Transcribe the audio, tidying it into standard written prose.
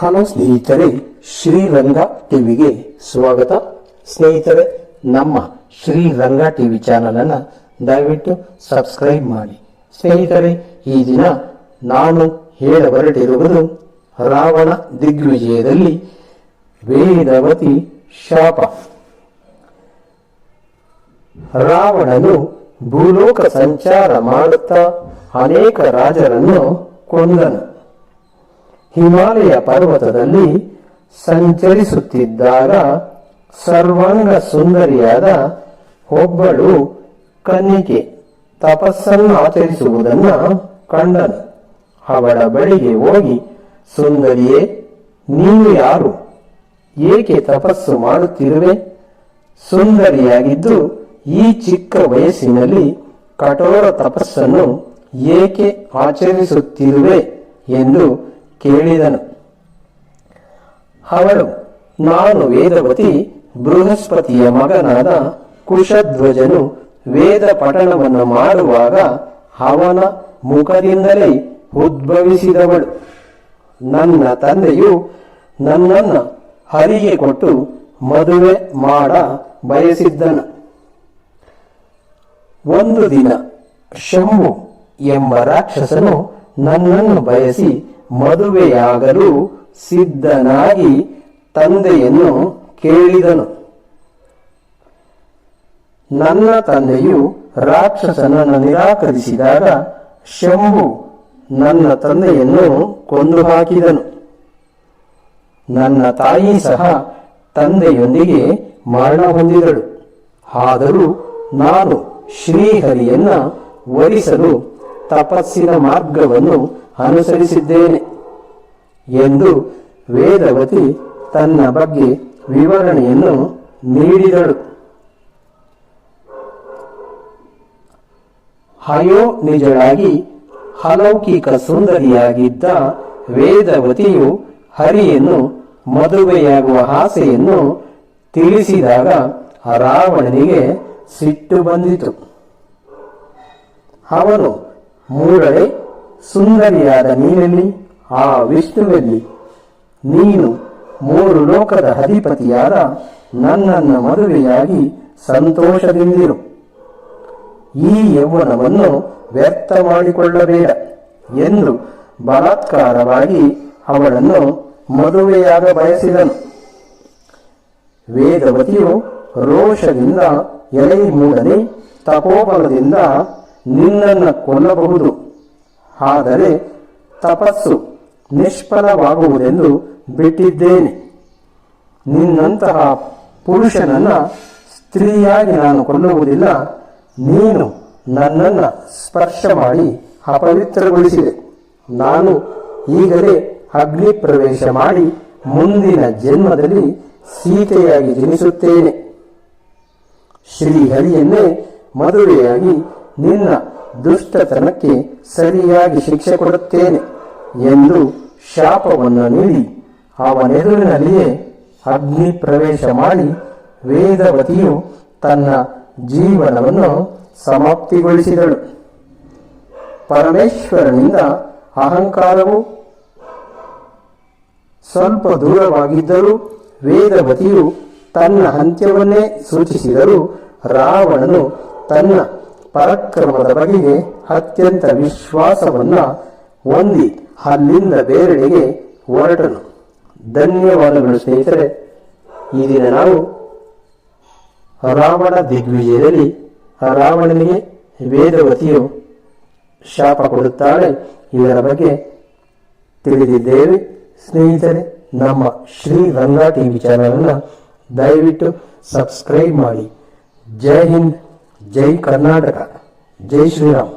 Hello ಸ್ನೇಹಿತರೆ, ಶ್ರೀರಂಗ ಟಿವಿಗೆ ಸ್ವಾಗತ. ಸ್ನೇಹಿತರೆ, ನಮ್ಮ ಶ್ರೀರಂಗ ಟಿವಿ ಚಾನಲ್ ಅನ್ನು ದಯವಿಟ್ಟು ಸಬ್ಸ್ಕ್ರೈಬ್ ಮಾಡಿ. ಸ್ನೇಹಿತರೆ, ಈ ದಿನ ನಾನು ಹೇಳಬರಟಿರುವುದು ರಾವಣ ದಿಗ್ವಿಜಯದಲ್ಲಿ ವೇದವತಿ ಶಾಪ. ರಾವಣನು ಭೂಲೋಕ ಸಂಚಾರ ಮಾಡುತ್ತಾ ಅನೇಕ ರಾಜರನ್ನು ಕೊಂದನು. ಹಿಮಾಲಯ ಪರ್ವತದಲ್ಲಿ ಸಂಚರಿಸುತ್ತಿದ್ದಾಗ ಸರ್ವಾಂಗ ಸುಂದರಿಯಾದ ಒಬ್ಬಳು ಕನ್ನಿಕೆ ತಪಸ್ಸನ್ನು ಆಚರಿಸುವುದನ್ನು ಕಂಡನು. ಅವಳ ಬಳಿಗೆ ಹೋಗಿ, ಸುಂದರಿಯೇ, ನೀನು ಯಾರು? ಏಕೆ ತಪಸ್ಸು ಮಾಡುತ್ತಿರುವೆ? ಸುಂದರಿಯಾಗಿದ್ದು ಈ ಚಿಕ್ಕ ವಯಸ್ಸಿನಲ್ಲಿ ಕಠೋರ ತಪಸ್ಸನ್ನು ಏಕೆ ಆಚರಿಸುತ್ತಿರುವೆ ಎಂದು ಕೇಳಿದನು. ಅವಳು, ನಾನು ವೇದವತಿ, ಬೃಹಸ್ಪತಿಯ ಮಗನಾದ ಕುಶಧ್ವಜನು ವೇದ ಪಠಣವನ್ನು ಮಾಡುವಾಗ ಅವನ ಮುಖದಿಂದಲೇ ಉದ್ಭವಿಸಿದವಳು. ನನ್ನ ತಂದೆಯು ನನ್ನನ್ನು ಹರಿಗೆ ಕೊಟ್ಟು ಮದುವೆ ಮಾಡ ಬಯಸಿದ್ದನು. ಒಂದು ದಿನ ಶಂಭು ಎಂಬ ರಾಕ್ಷಸನು ನನ್ನನ್ನು ಬಯಸಿ ಮದುವೆಯಾಗಲು ಸಿದ್ಧನಾಗಿ ತಂದೆಯನ್ನು ಕೇಳಿದನು. ನನ್ನ ತಂದೆಯು ರಾಕ್ಷಸನನ್ನು ನಿರಾಕರಿಸಿದಾಗ ಶಂಭು ನನ್ನ ತಂದೆಯನ್ನು ಕೊಂದು ಹಾಕಿದನು. ನನ್ನ ತಾಯಿ ಸಹ ತಂದೆಯೊಂದಿಗೆ ಮರಣ ಹೊಂದಿದಳು. ಆದರೂ ನಾನು ಶ್ರೀಹರಿಯನ್ನ ವರಿಸಲು ತಪಸ್ಸಿನ ಮಾರ್ಗವನ್ನು ಅನುಸರಿಸಿದ್ದೇನೆ ಎಂದು ವೇದವತಿ ತನ್ನ ಬಗ್ಗೆ ವಿವರಣೆಯನ್ನು ನೀಡಿದಳು. ನಿಜಳಾಗಿ ಅಲೌಕಿಕ ಸುಂದರಿಯಾಗಿದ್ದ ವೇದವತಿಯು ಹರಿಯನ್ನು ಮದುವೆಯಾಗುವ ಆಸೆಯನ್ನು ತಿಳಿಸಿದಾಗ ರಾವಣನಿಗೆ ಸಿಟ್ಟು ಬಂದಿತು. ಅವನು, ಮೂಡಳೆ, ಸುಂದರಿಯಾದ ನೀನೆಲ್ಲಿ? ಆ ವಿಷ್ಣುವೆಲ್ಲಿ? ನೀನು ಮೂರು ಲೋಕದ ಅಧಿಪತಿಯಾದ ನನ್ನನ್ನು ಮದುವೆಯಾಗಿ ಸಂತೋಷದಿಂದಿರು. ಈ ಯೌವನವನ್ನು ವ್ಯರ್ಥ ಮಾಡಿಕೊಳ್ಳಬೇಡ ಎಂದು ಬಲಾತ್ಕಾರವಾಗಿ ಅವಳನ್ನು ಮದುವೆಯಾಗ ಬಯಸಿದನು. ವೇದವತಿಯು ರೋಷದಿಂದ, ಎಲೆ ಮೂಡನೆ, ತಪೋಬಲದಿಂದ ನಿನ್ನನ್ನು ಕೊಲ್ಲಬಹುದು, ಆದರೆ ತಪಸ್ಸು ನಿಷ್ಫಲವಾಗುವುದೆಂದು ಬಿಟ್ಟಿದ್ದೇನೆ. ನಿನ್ನಂತಹ ಪುರುಷನನ್ನ ಸ್ತ್ರೀಯಾಗಿ ನಾನು ಕೊಲ್ಲುವುದಿಲ್ಲ. ನೀನು ನನ್ನನ್ನು ಸ್ಪರ್ಶ ಮಾಡಿ ಅಪವಿತ್ರಗೊಳಿಸಿದೆ. ನಾನು ಈಗಲೇ ಅಗ್ನಿ ಪ್ರವೇಶ ಮಾಡಿ ಮುಂದಿನ ಜನ್ಮದಲ್ಲಿ ಸೀತೆಯಾಗಿ ಜನಿಸುತ್ತೇನೆ. ಶ್ರೀಹರಿಯನ್ನೇ ಮದುವೆಯಾಗಿ ನಿನ್ನ ದುಷ್ಟತನಕ್ಕೆ ಸರಿಯಾಗಿ ಶಿಕ್ಷೆ ಕೊಡುತ್ತೇನೆ ಎಂದು ಶಾಪವನ್ನು ನೀಡಿ ಅವನೆದುರಿನಲ್ಲಿಯೇ ಅಗ್ನಿ ಪ್ರವೇಶ ಮಾಡಿ ವೇದವತಿಯು ತನ್ನ ಜೀವನವನ್ನು ಸಮಾಪ್ತಿಗೊಳಿಸಿದಳು. ಪರಮೇಶ್ವರನಿಂದ ಅಹಂಕಾರವು ಸ್ವಲ್ಪ ದೂರವಾಗಿದ್ದರೂ ವೇದವತಿಯು ತನ್ನ ಅಂತ್ಯವನ್ನೇ ಸೂಚಿಸಿದರೂ ರಾವಣನು ತನ್ನ ಪರಾಕ್ರಮದ ಬಗೆಗೆ ಅತ್ಯಂತ ವಿಶ್ವಾಸವನ್ನ ಹೊಂದಿ ಅಲ್ಲಿಂದ ಬೇರೆಡೆಗೆ ಹೊರಟನು. ಧನ್ಯವಾದಗಳು ಸ್ನೇಹಿತರೆ. ಈ ದಿನ ನಾವು ರಾವಣ ದಿಗ್ವಿಜಯದಲ್ಲಿ ರಾವಣನಿಗೆ ವೇದವತಿಯು ಶಾಪ ಕೊಡುತ್ತಾಳೆ, ಇದರ ಬಗ್ಗೆ ತಿಳಿದಿದ್ದೇವೆ. ಸ್ನೇಹಿತರೆ, ನಮ್ಮ ಶ್ರೀರಂಗ ಟಿವಿ ಚಾನಲ್ ಅನ್ನು ದಯವಿಟ್ಟು ಸಬ್ಸ್ಕ್ರೈಬ್ ಮಾಡಿ. ಜೈ ಹಿಂದ್, ಜೈ ಕರ್ನಾಟಕ, ಜೈ ಶ್ರೀರಾಮ್.